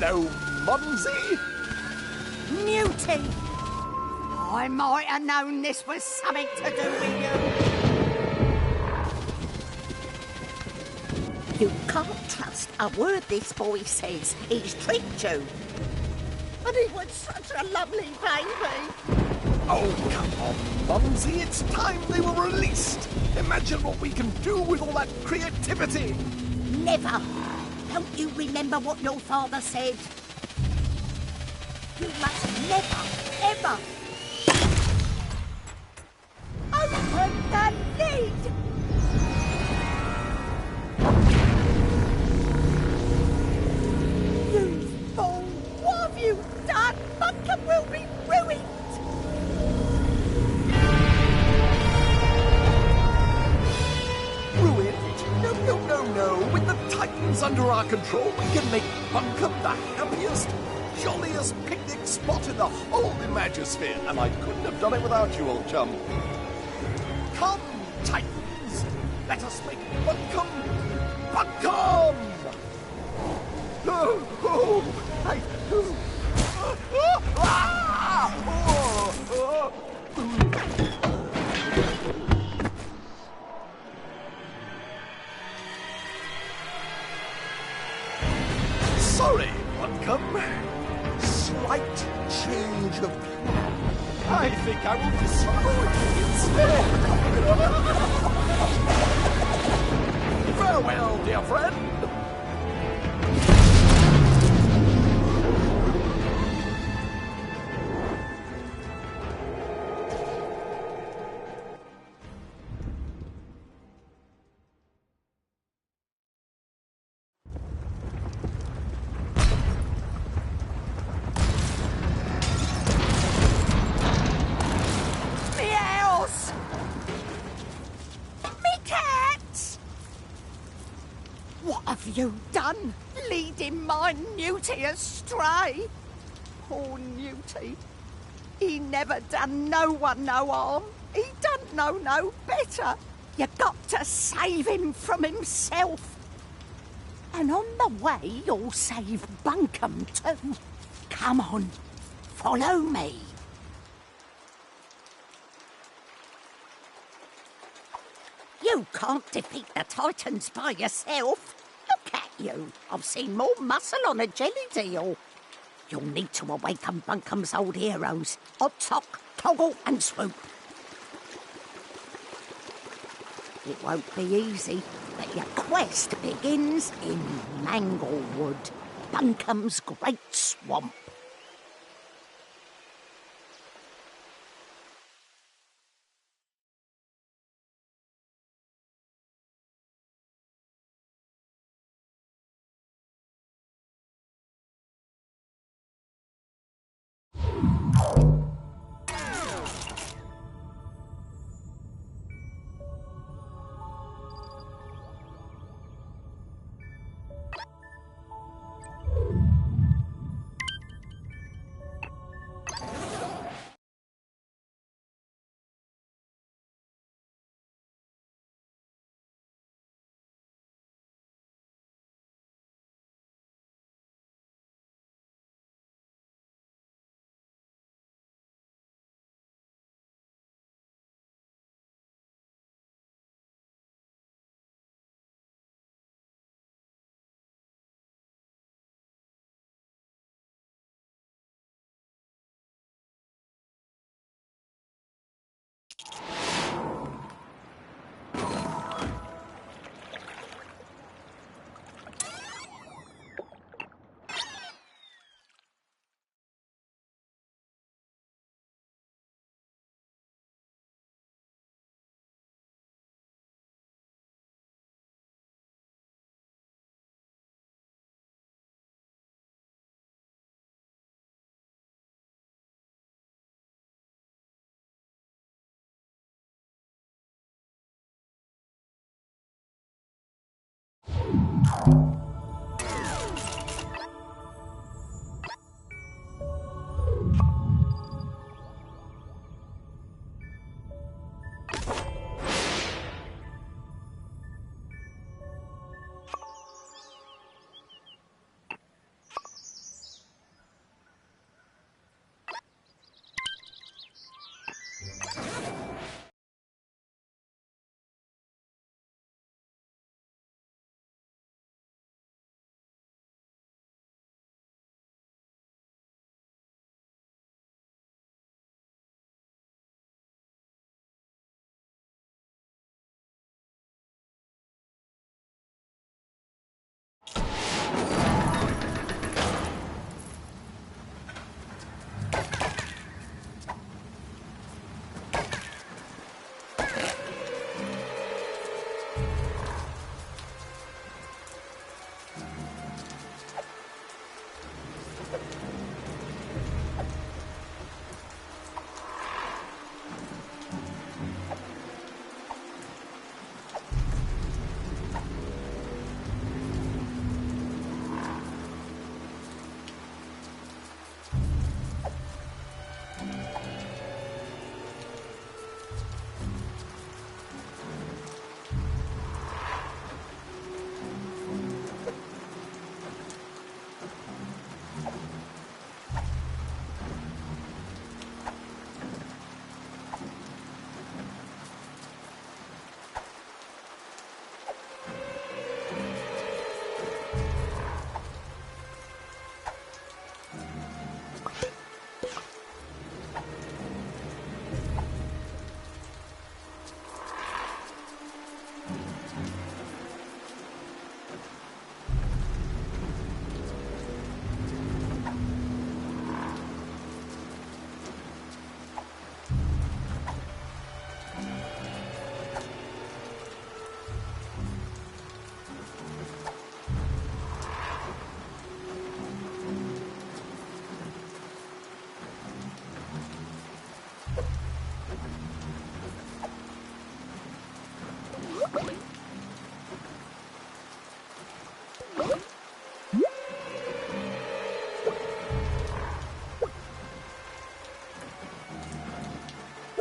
Hello, Mumsy. Newty! I might have known this was something to do with you. You can't trust a word this boy says. He's tricked you. And he was such a lovely baby. Oh, come on, Mumsy. It's time they were released. Imagine what we can do with all that creativity. Never. Don't you remember what your father said? You must never, ever open the lid! You fool! What have you done? Bunkum will be ruined! Ruined? No. With the Titans under our control, we can make Bunkum the happiest, jolliest picnic spot in the whole Imagisphere, and I couldn't have done it without you, old chum. Come, Titans! Let us make Bunkum Bunkum! Sorry, Bunkum. Slight change of plan. I think I will destroy you instead. Farewell, dear friend. What have you done, leading my Newty astray? Poor Newty. He never done no one no harm. He don't know no better. You got to save him from himself. And on the way, you'll save Bunkum too. Come on, follow me. You can't defeat the Titans by yourself. Look at you. I've seen more muscle on a jelly deal. You'll need to awaken Bunkum's old heroes, Hot Sock, Toggle and Swoop. It won't be easy, but your quest begins in Manglewood, Bunkum's great swamp.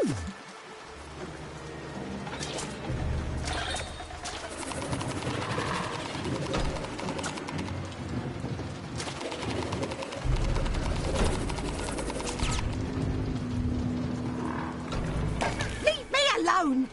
Leave me alone!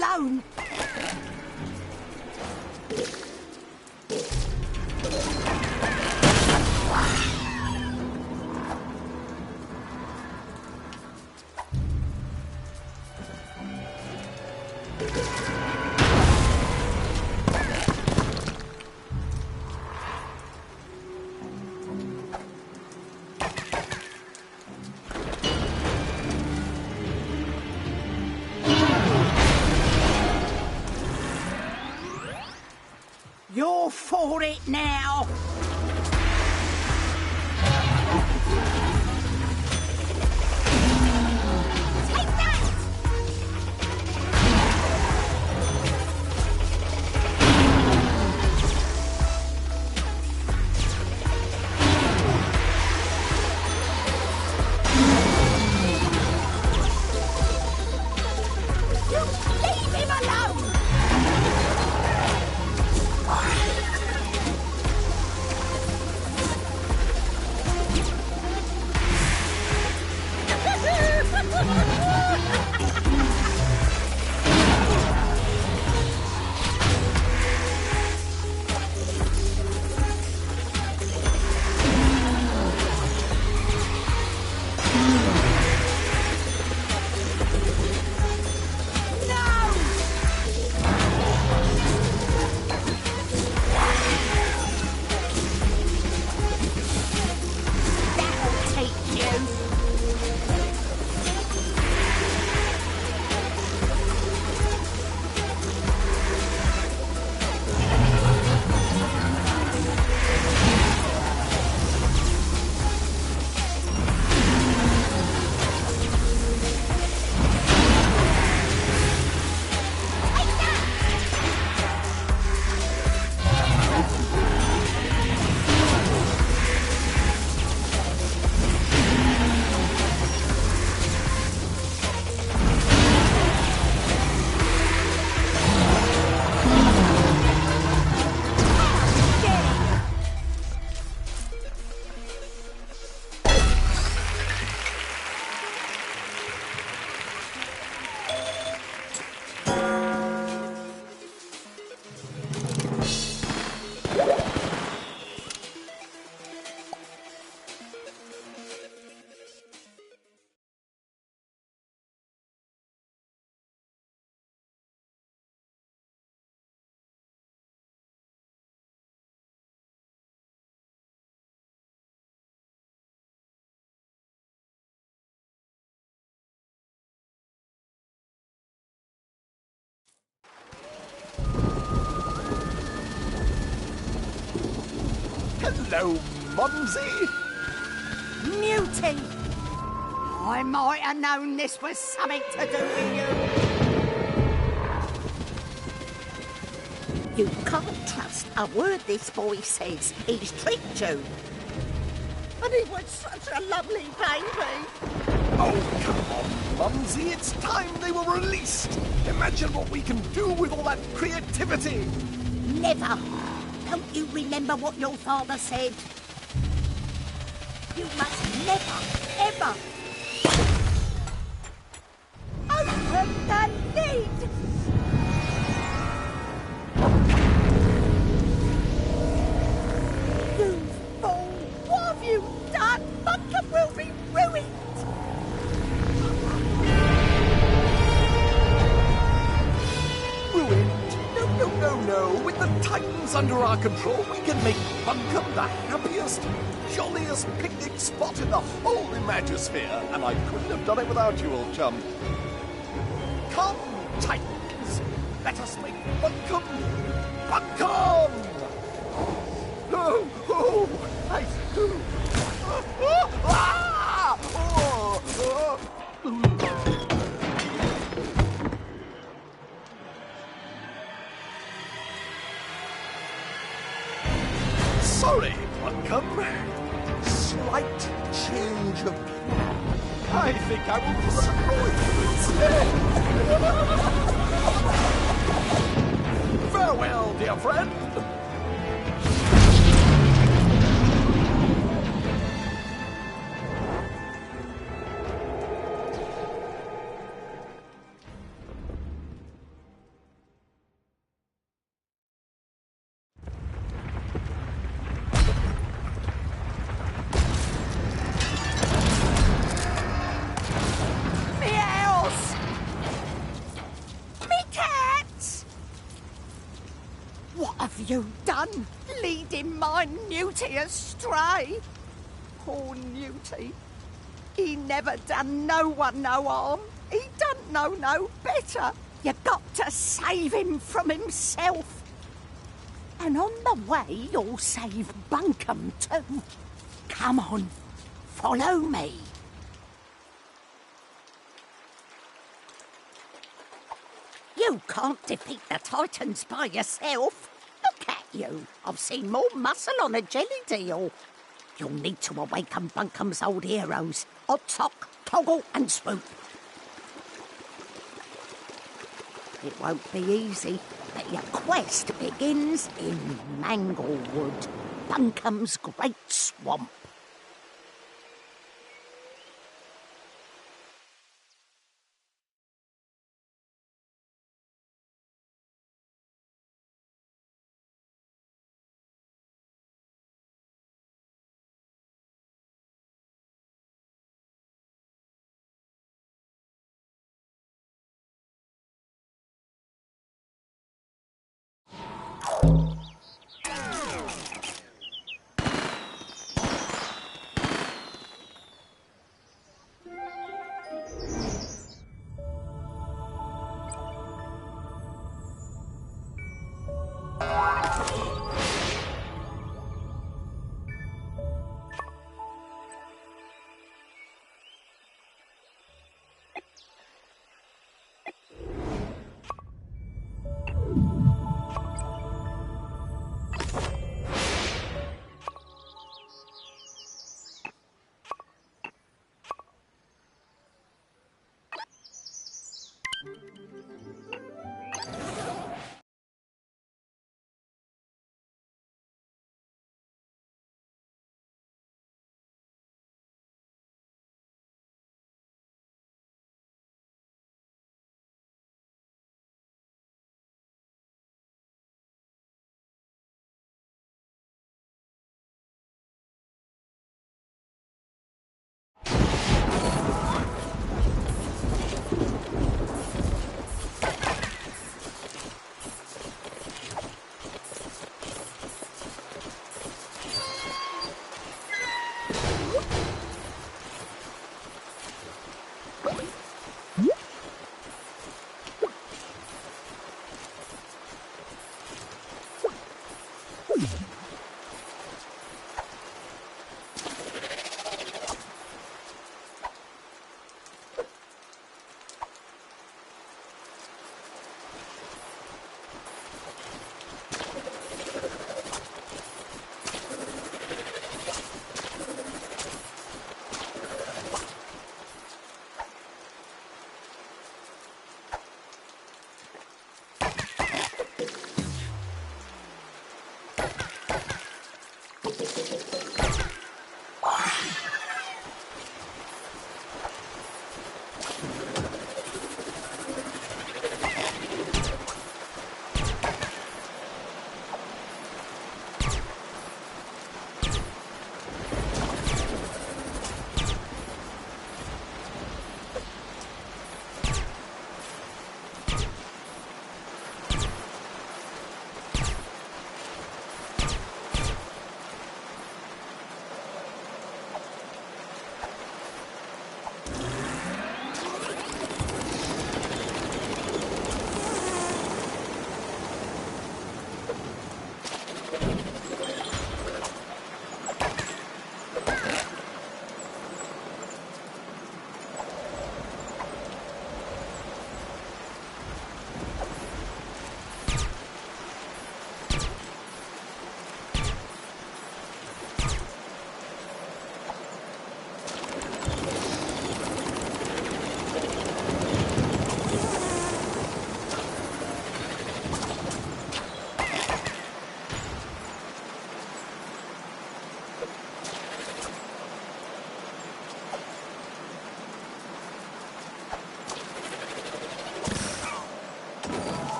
Alone. You're for it now. Take that! You leave him alone! Hello, Mumsy. Muty! I might have known this was something to do with you. You can't trust a word this boy says. He's tricked you. And he was such a lovely baby. Oh, come on, Mumsy. It's time they were released. Imagine what we can do with all that creativity. Never. Don't you remember what your father said? You must never, ever open the lid! Titans under our control, we can make Buncombe the happiest, jolliest picnic spot in the whole Imagisphere, and I couldn't have done it without you, old chum. Come, Titans, let us make Buncombe Buncombe! No! Oh! I do! Ah! Oh! Oh! Sorry, Buncombe. Slight change of plan. I think I will destroy you instead. Farewell, dear friend. What have you done, leading my Newty astray? Poor Newty. He never done no one no harm. He don't know no better. You got to save him from himself. And on the way, you'll save Buncombe too. Come on, follow me. You can't defeat the Titans by yourself. Look at you. I've seen more muscle on a jelly deal. You'll need to awaken Buncombe's old heroes, Odd Sock, Toggle and Swoop. It won't be easy, but your quest begins in Manglewood, Buncombe's great swamp.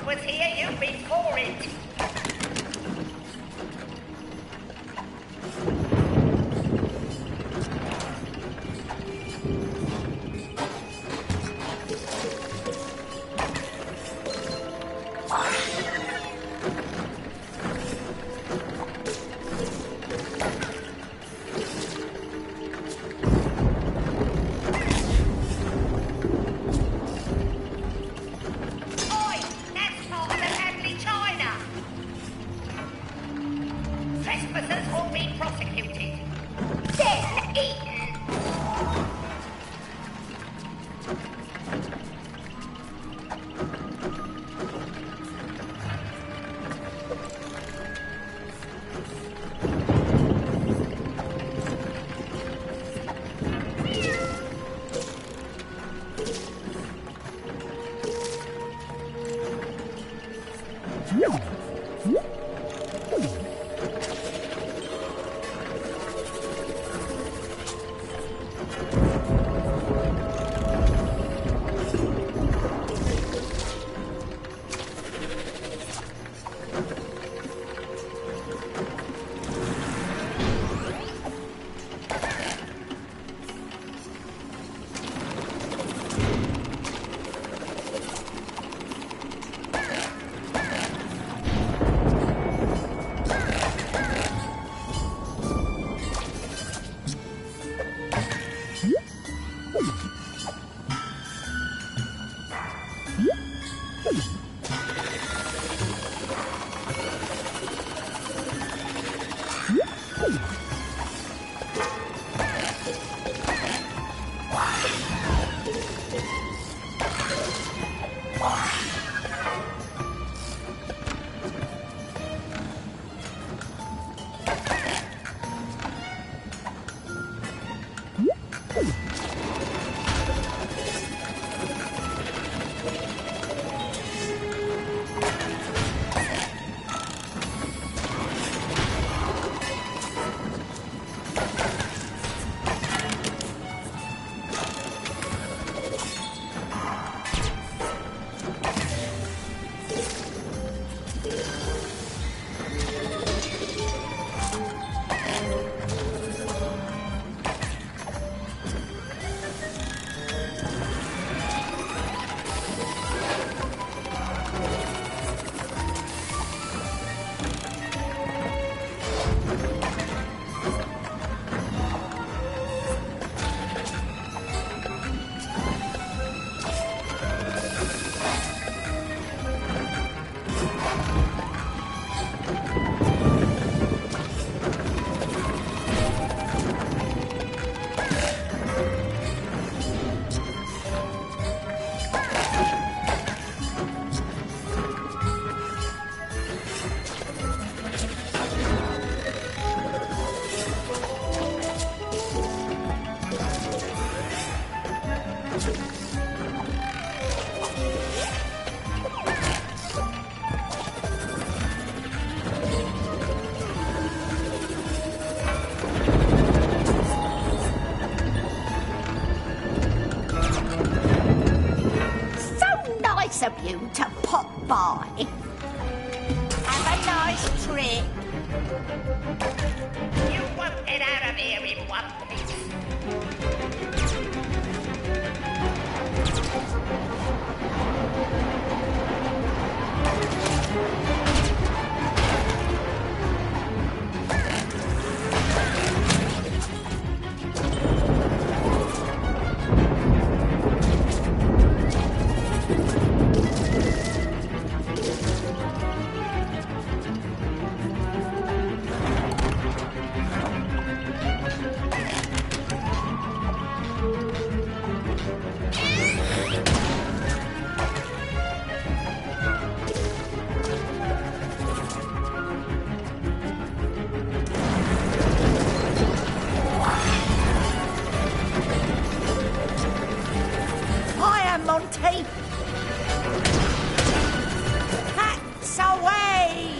Was here, you'd be for it. Trespassers will be prosecuted. Then eaten. you to pop by. Have a nice trip. You won't get out of here in one piece. Hiya, Monty. Hats away.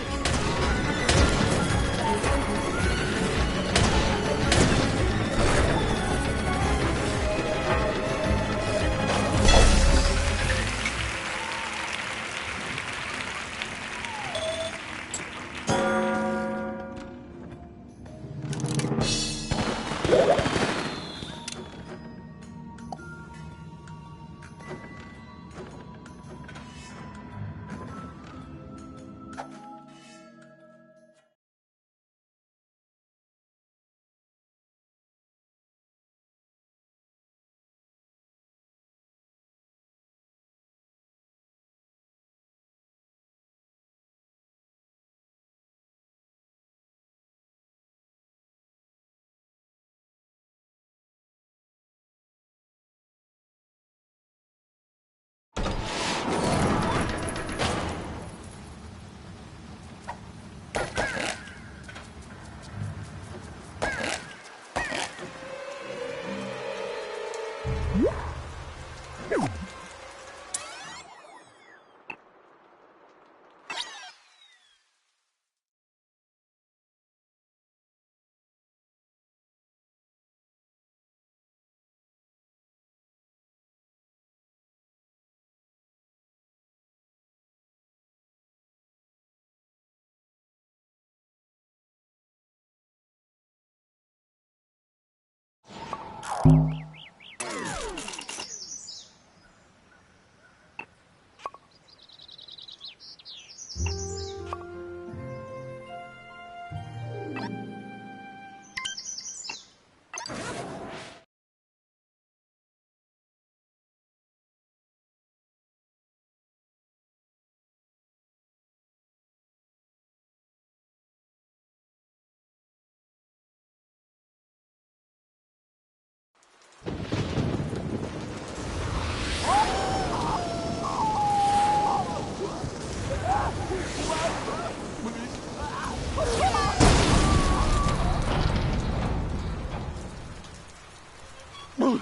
Not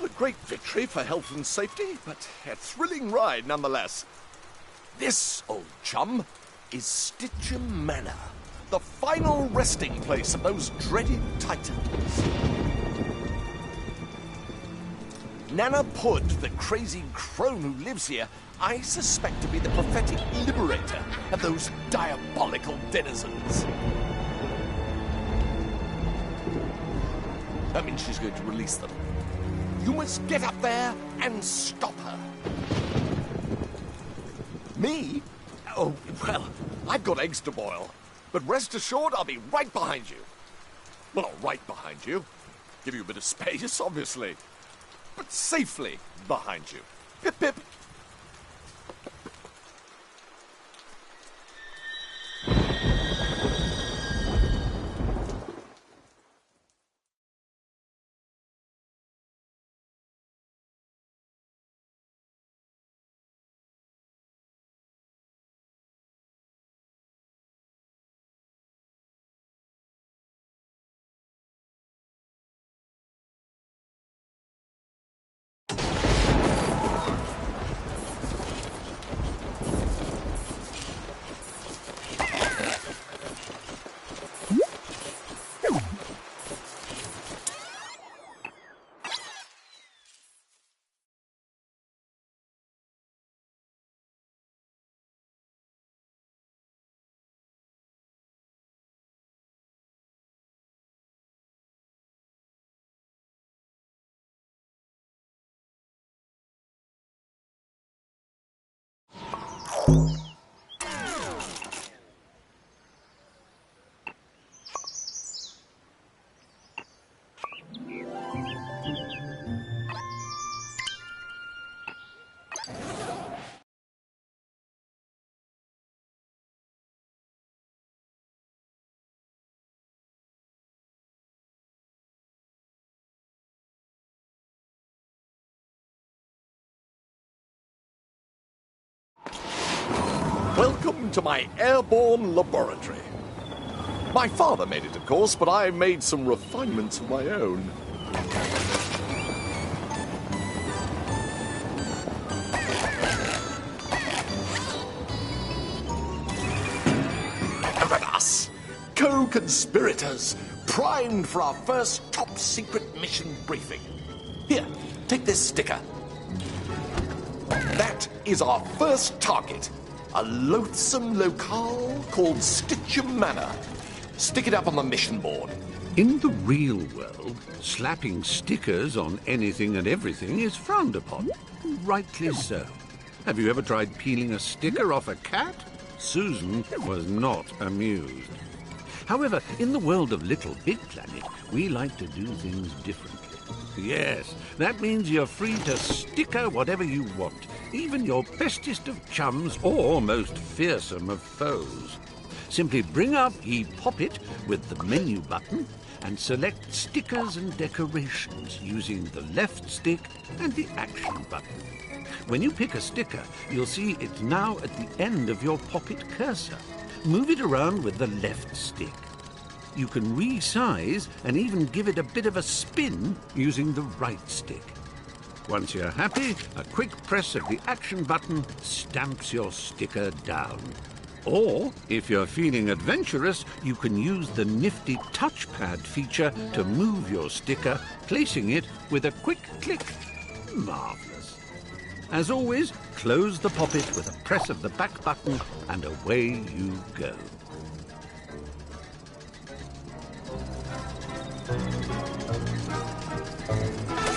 a great victory for health and safety, but a thrilling ride nonetheless. This, old chum, is Stitcham Manor, the final resting place of those dreaded Titans. Nana Pud, the crazy crone who lives here, I suspect to be the prophetic liberator of those diabolical denizens. That means she's going to release them. You must get up there and stop her. Me? Oh, well, I've got eggs to boil. But rest assured, I'll be right behind you. Well, not right behind you. Give you a bit of space, obviously. But safely behind you. Pip, pip. Welcome to my airborne laboratory. My father made it, of course, but I made some refinements of my own. Look at us, co-conspirators, primed for our first top-secret mission briefing. Here, take this sticker. That is our first target. A loathsome locale called Stitcham Manor. Stick it up on the mission board. In the real world, slapping stickers on anything and everything is frowned upon. Rightly so. Have you ever tried peeling a sticker off a cat? Susan was not amused. However, in the world of Little Big Planet, we like to do things differently. Yes, that means you're free to sticker whatever you want, even your bestest of chums or most fearsome of foes. Simply bring up ePop-It with the menu button and select stickers and decorations using the left stick and the action button. When you pick a sticker, you'll see it's now at the end of your Pop-It cursor. Move it around with the left stick. You can resize and even give it a bit of a spin using the right stick. Once you're happy, a quick press of the action button stamps your sticker down. Or, if you're feeling adventurous, you can use the nifty touchpad feature to move your sticker, placing it with a quick click. Marvelous. As always, close the Pop-It with a press of the back button and away you go.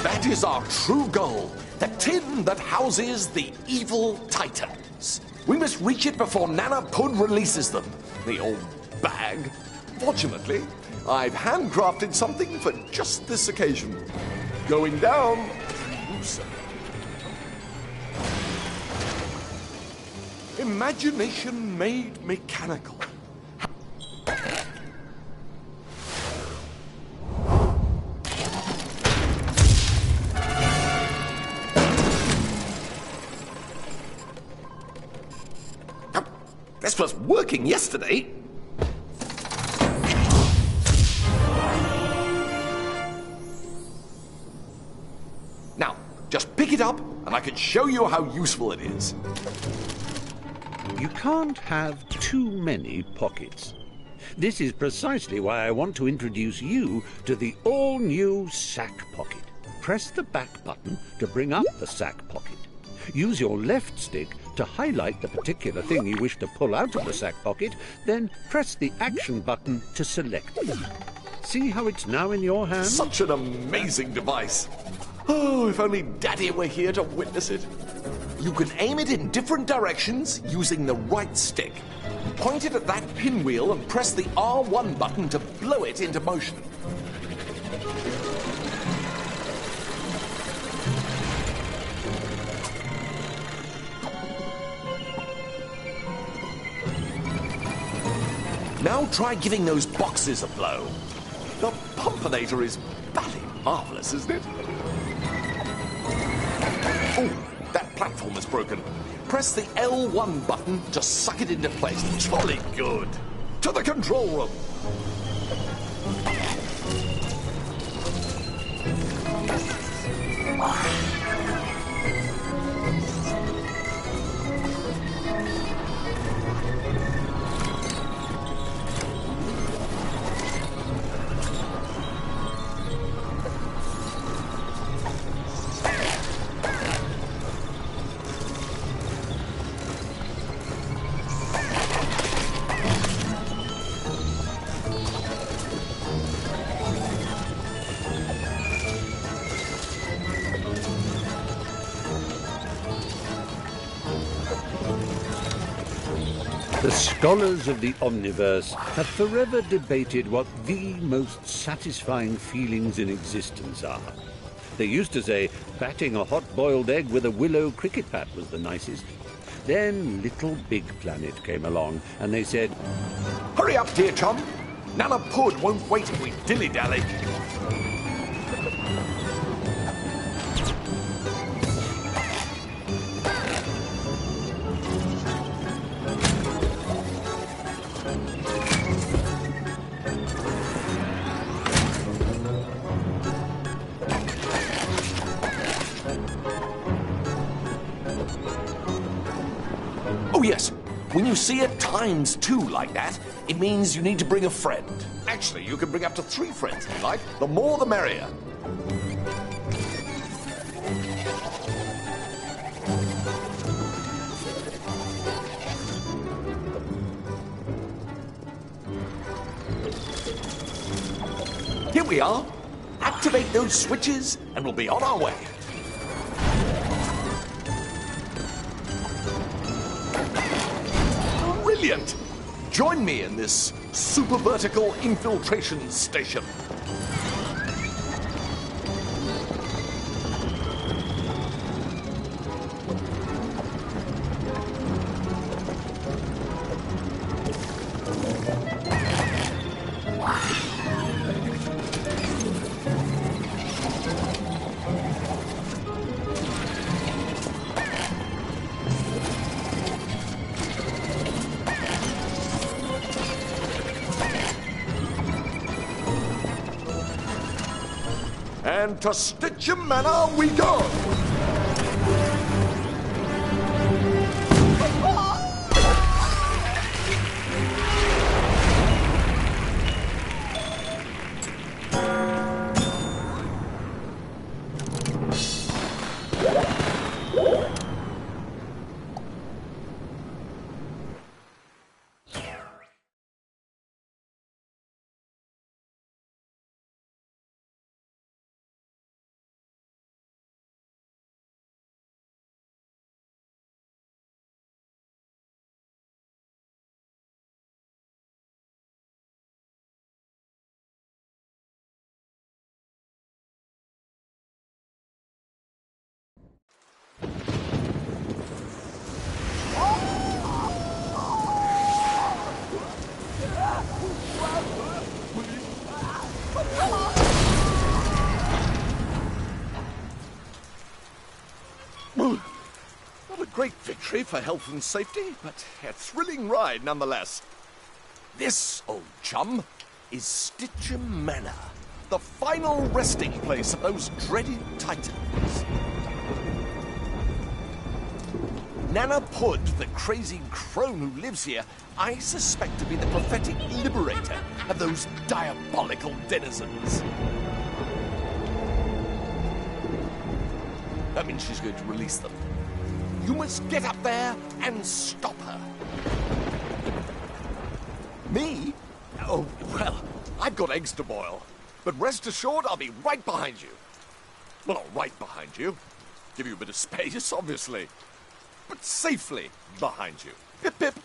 That is our true goal, the tin that houses the evil Titans. We must reach it before Nana Pud releases them, the old bag. Fortunately, I've handcrafted something for just this occasion. Going down. Imagination made mechanical. This was working yesterday. Now, just pick it up and I can show you how useful it is. You can't have too many pockets. This is precisely why I want to introduce you to the all-new Sack Pocket. Press the back button to bring up the Sack Pocket. Use your left stick to highlight the particular thing you wish to pull out of the Sack Pocket, then press the action button to select it. See how it's now in your hand? Such an amazing device. Oh, if only Daddy were here to witness it. You can aim it in different directions using the right stick. Point it at that pinwheel and press the R1 button to blow it into motion. Now try giving those boxes a blow. The Pumpinator is bloody marvelous, isn't it? Oh, that platform is broken. Press the L1 button to suck it into place. Jolly good. To the control room. The scholars of the Omniverse have forever debated what the most satisfying feelings in existence are. They used to say batting a hot-boiled egg with a willow cricket bat was the nicest. Then LittleBigPlanet came along, and they said, Hurry up, dear chum. Nana Pud won't wait if we dilly-dally. Oh, yes. When you see it times 2 like that, it means you need to bring a friend. Actually, you can bring up to 3 friends if you like. The more, the merrier. Here we are. Activate those switches, and we'll be on our way. Brilliant! Join me in this super vertical infiltration station. And to Stitcher Manor we go! Not a great victory for health and safety, but a thrilling ride nonetheless. This, old chum, is Stitcher Manor, the final resting place of those dreaded titans. Nana Pud, the crazy crone who lives here, I suspect to be the prophetic liberator of those diabolical denizens. That means she's going to release them. You must get up there and stop her. Me? Oh, well, I've got eggs to boil. But rest assured, I'll be right behind you. Well, not right behind you. Give you a bit of space, obviously. But safely behind you. Pip, pip.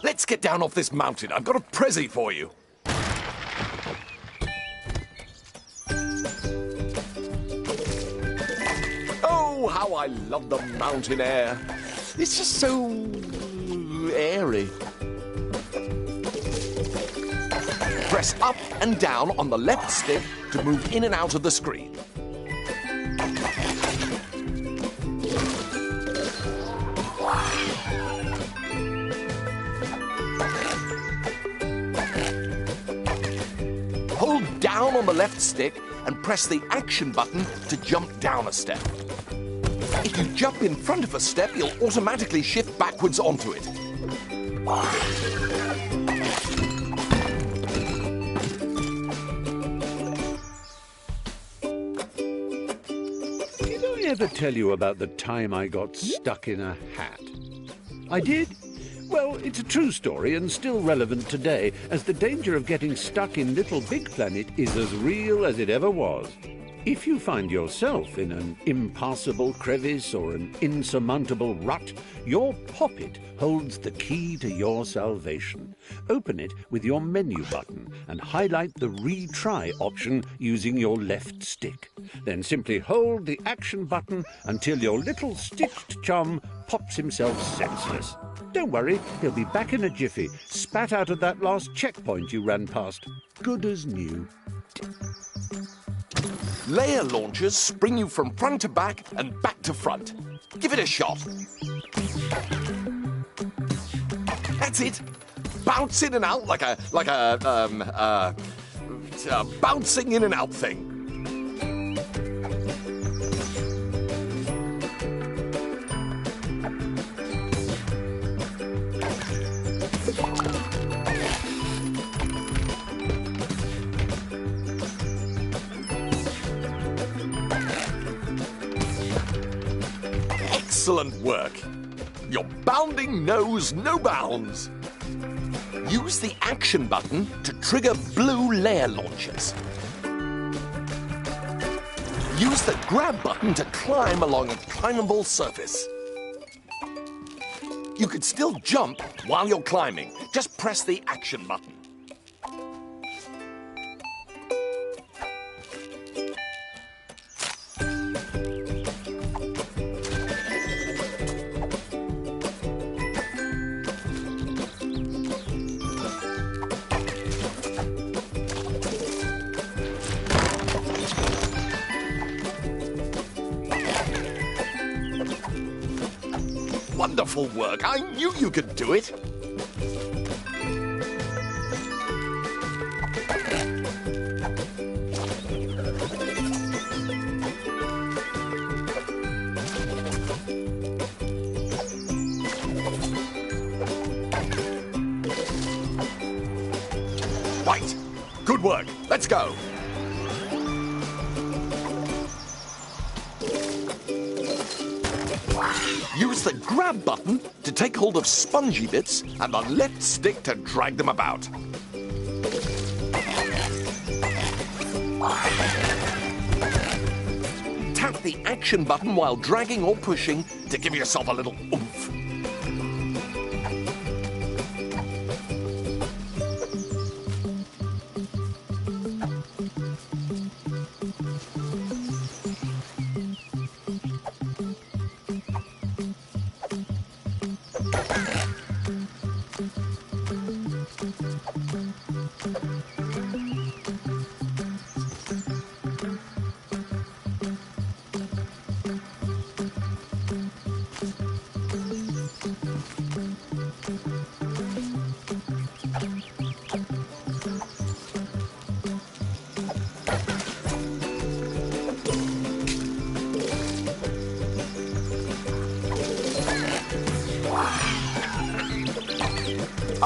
Let's get down off this mountain. I've got a prezi for you. Oh, how I love the mountain air. It's just so airy. Press up and down on the left stick to move in and out of the screen. Hold down on the left stick and press the action button to jump down a step. If you jump in front of a step, you'll automatically shift backwards onto it. Did I ever tell you about the time I got stuck in a hat? I did? Well, it's a true story and still relevant today, as the danger of getting stuck in Little Big Planet is as real as it ever was. If you find yourself in an impassable crevice or an insurmountable rut, your poppet holds the key to your salvation. Open it with your menu button and highlight the retry option using your left stick. Then simply hold the action button until your little stitched chum pops himself senseless. Don't worry, he'll be back in a jiffy, spat out of that last checkpoint you ran past. Good as new. Layer launchers spring you from front to back and back to front. Give it a shot. That's it. Bounce in and out like a bouncing in and out thing. Excellent work. Your bounding knows no bounds. Use the action button to trigger blue layer launchers. Use the grab button to climb along a climbable surface. You could still jump while you're climbing. Just press the action button. Wonderful work. I knew you could do it. Right. Good work. Let's go. Use the grab button to take hold of spongy bits and the left stick to drag them about. Tap the action button while dragging or pushing to give yourself a little oomph.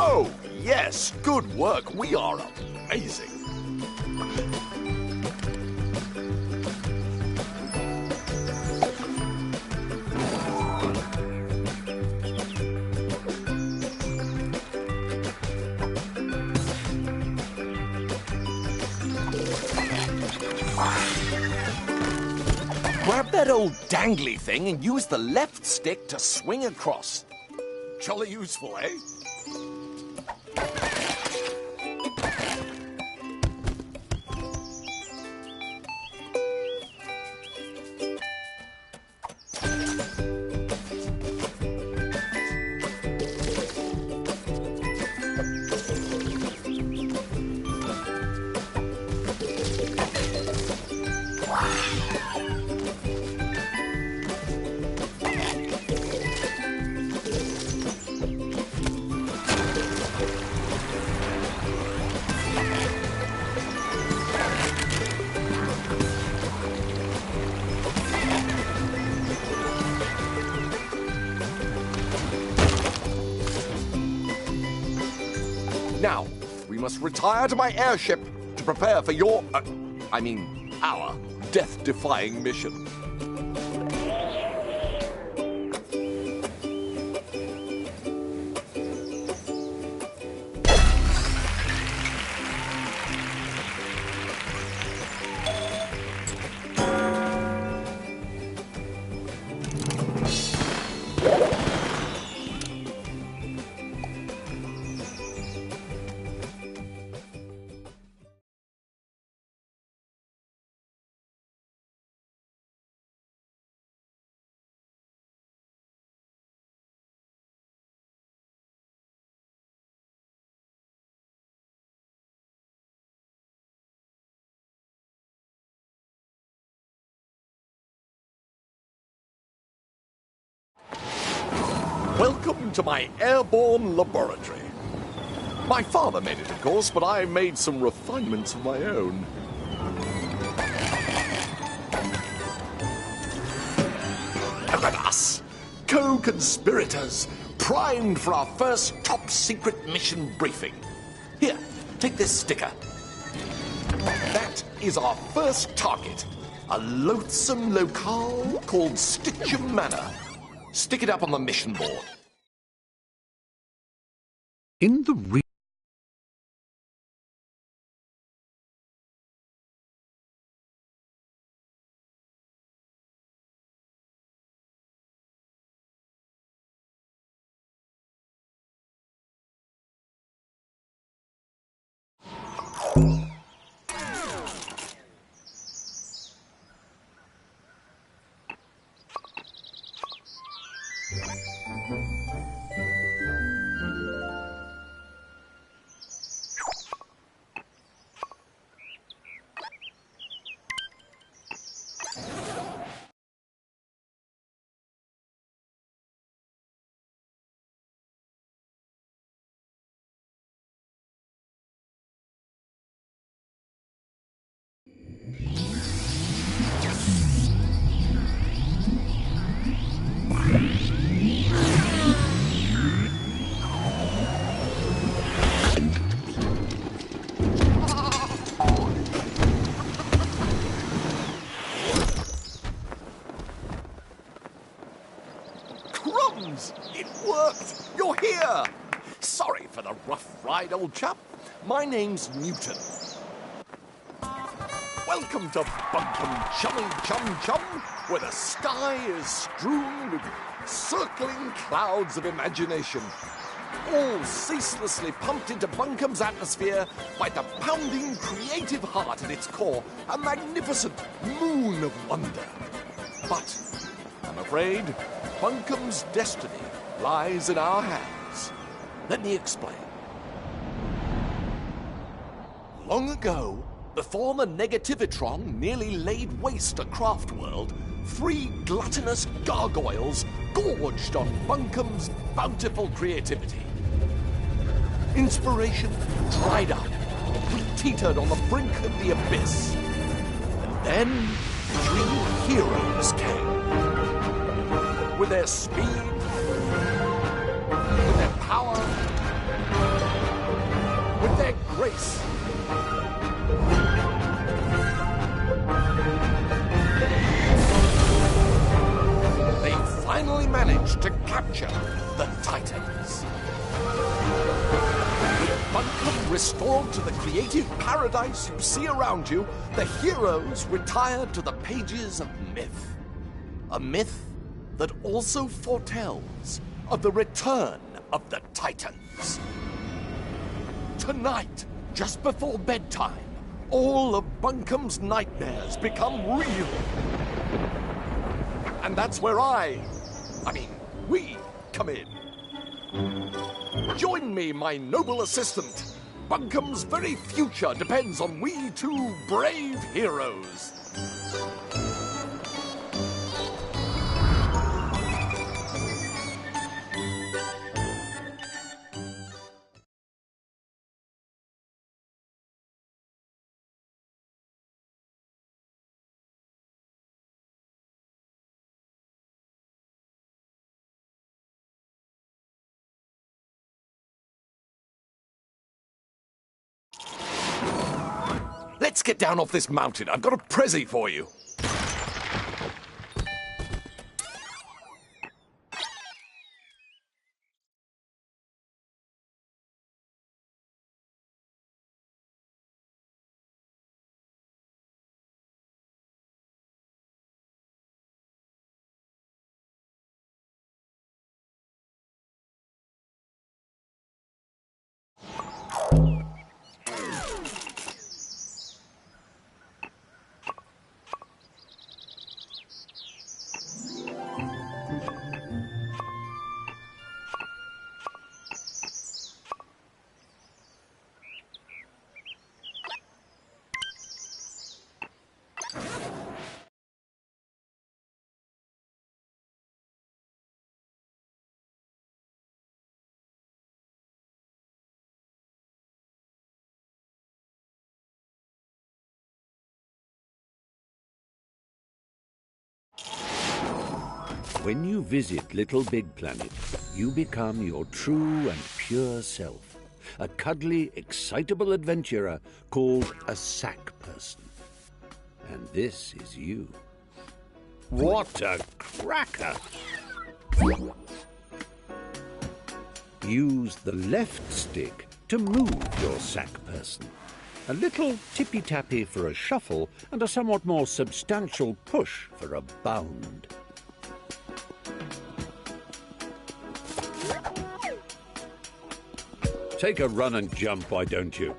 Oh, yes, good work. We are amazing. Grab that old dangly thing and use the left stick to swing across. Jolly useful, eh? Now, we must retire to my airship to prepare for your, our death-defying mission. Welcome to my airborne laboratory. My father made it, of course, but I made some refinements of my own. Look at us, co-conspirators, primed for our first top-secret mission briefing. Here, take this sticker. That is our first target, a loathsome locale called Stitcham Manor. Stick it up on the mission board. In the Crumbs! It worked! You're here! Sorry for the rough ride, old chap. My name's Newton. Welcome to Bunkum Chummy Chum Chum, where the sky is strewn with circling clouds of imagination, all ceaselessly pumped into Bunkum's atmosphere by the pounding creative heart at its core, a magnificent moon of wonder. But I'm afraid Bunkum's destiny lies in our hands. Let me explain. Long ago, before the Negativitron nearly laid waste a craft world, 3 gluttonous gargoyles gorged on Bunkum's bountiful creativity. Inspiration dried up. We teetered on the brink of the abyss. And then 3 heroes came. With their speed, with their power, with their grace. They finally managed to capture the Titans. With Bunkum restored to the creative paradise you see around you, the heroes retired to the pages of myth. A myth that also foretells of the return of the Titans. Tonight, just before bedtime, all of Bunkum's nightmares become real. And that's where we come in. Join me, my noble assistant. Bunkum's very future depends on we 2 brave heroes. Let's get down off this mountain. I've got a prezi for you. When you visit Little Big Planet, you become your true and pure self. A cuddly, excitable adventurer called a sack person. And this is you. What a cracker! Use the left stick to move your sack person. A little tippy-tappy for a shuffle and a somewhat more substantial push for a bound. Take a run and jump, why don't you?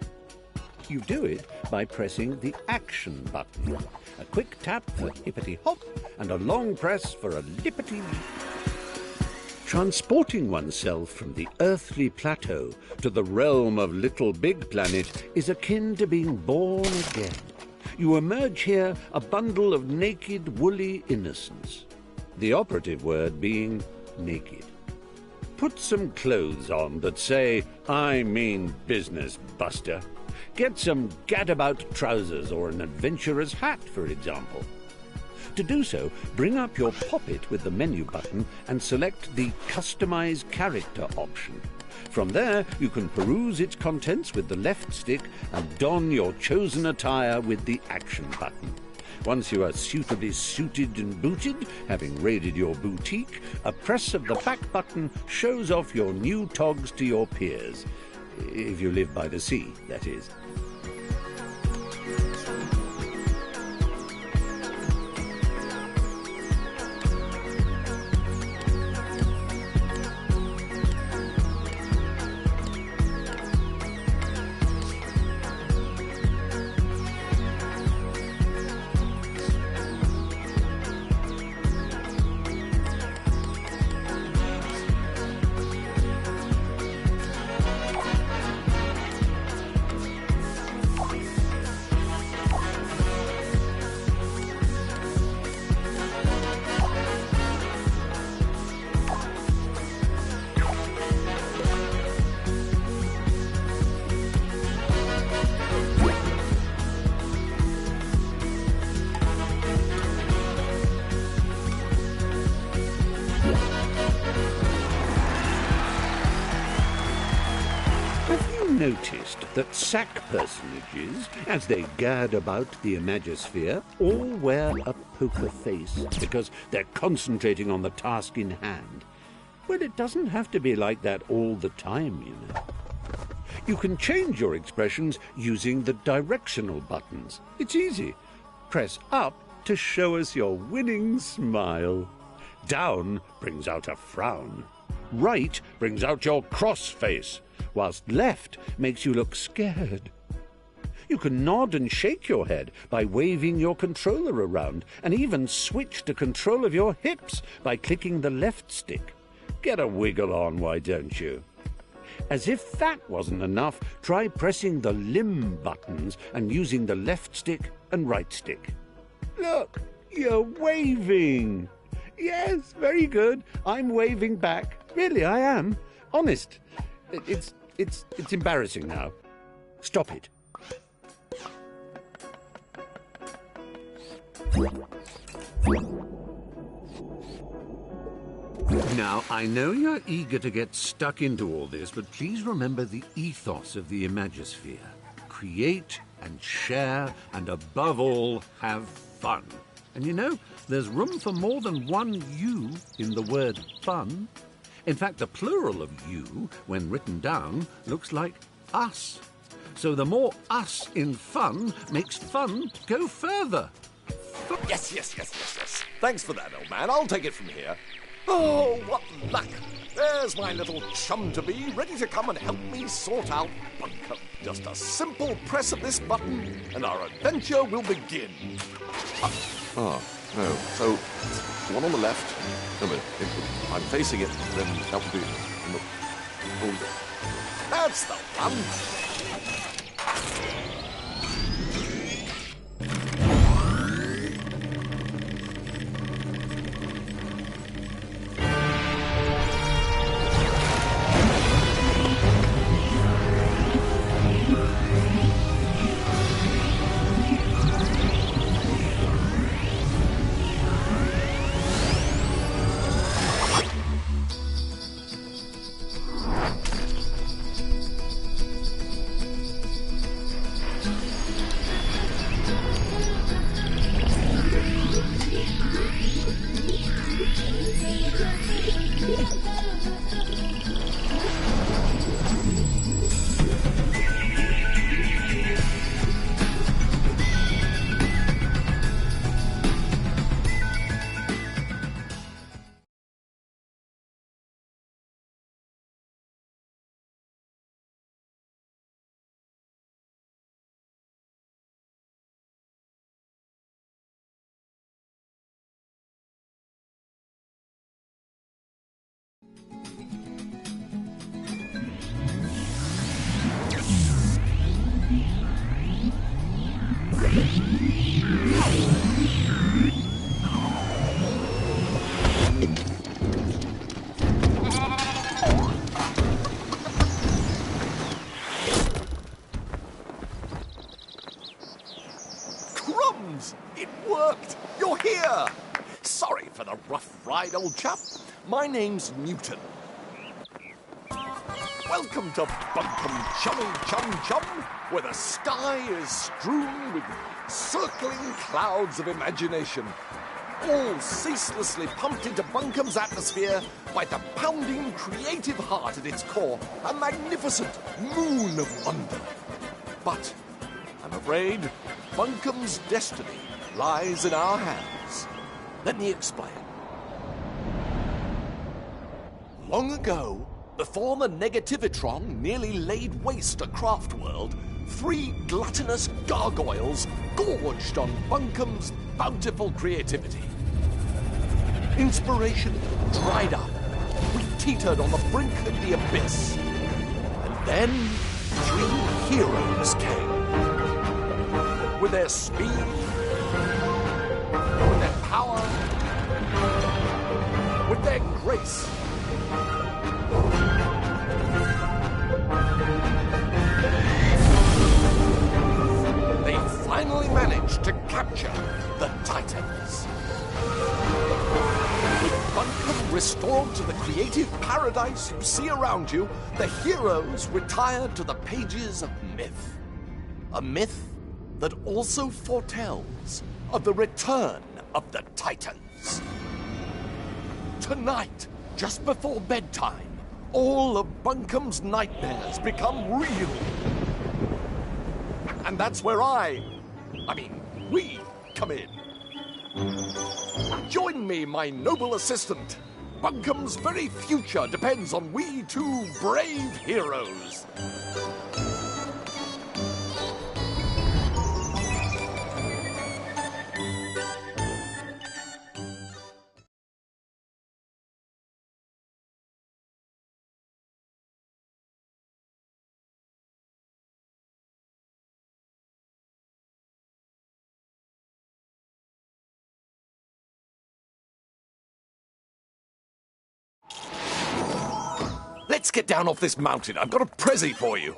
You do it by pressing the action button. A quick tap for hippity-hop and a long press for a lippity-leap. Transporting oneself from the earthly plateau to the realm of Little Big Planet is akin to being born again. You emerge here a bundle of naked, woolly innocence. The operative word being naked. Put some clothes on that say, "I mean business, Buster." Get some gadabout trousers or an adventurer's hat, for example. To do so, bring up your poppet with the menu button and select the Customize Character option. From there, you can peruse its contents with the left stick and don your chosen attire with the action button. Once you are suitably suited and booted, having raided your boutique, a press of the back button shows off your new togs to your peers. If you live by the sea, that is. Noticed that sack personages, as they gad about the Imagisphere, all wear a poker face because they're concentrating on the task in hand. Well, it doesn't have to be like that all the time, you know. You can change your expressions using the directional buttons. It's easy. Press up to show us your winning smile. Down brings out a frown. Right brings out your cross face, whilst left makes you look scared. You can nod and shake your head by waving your controller around, and even switch to control of your hips by clicking the left stick. Get a wiggle on, why don't you? As if that wasn't enough, try pressing the limb buttons and using the left stick and right stick. Look, you're waving. Yes, very good. I'm waving back. Really, I am. Honest. It's embarrassing now. Stop it. Now, I know you're eager to get stuck into all this, but please remember the ethos of the Imagisphere. create and share and, above all, have fun. And you know, there's room for more than one you in the word fun. In fact, the plural of you, when written down, looks like us. So the more us in fun makes fun go further. Yes. Thanks for that, old man. I'll take it from here. Oh, what luck! There's my little chum-to-be, ready to come and help me sort out Bunkum. Just a simple press of this button, and our adventure will begin. No. So, one on the left. No, but if I'm facing it, then that would be... No. That's the one! Crumbs! It worked! You're here! Sorry for the rough ride, old chap. My name's Newton. Welcome to Bunkum Chum, where the sky is strewn with circling clouds of imagination, all ceaselessly pumped into Bunkum's atmosphere by the pounding creative heart at its core, a magnificent moon of wonder. But I'm afraid Bunkum's destiny lies in our hands. Let me explain. Long ago, before the Negativitron nearly laid waste a craft world, 3 gluttonous gargoyles gorged on Bunkum's bountiful creativity. Inspiration dried up. We teetered on the brink of the abyss. And then 3 heroes came. With their speed, with their power, with their grace. They finally managed to capture the Titans. With Bunkum restored to the creative paradise you see around you, the heroes retired to the pages of myth. A myth that also foretells of the return of the Titans. Tonight, just before bedtime, all of Bunkum's nightmares become real. And that's where we come in. Join me, my noble assistant. Bunkum's very future depends on we 2 brave heroes. Let's get down off this mountain. I've got a prezi for you.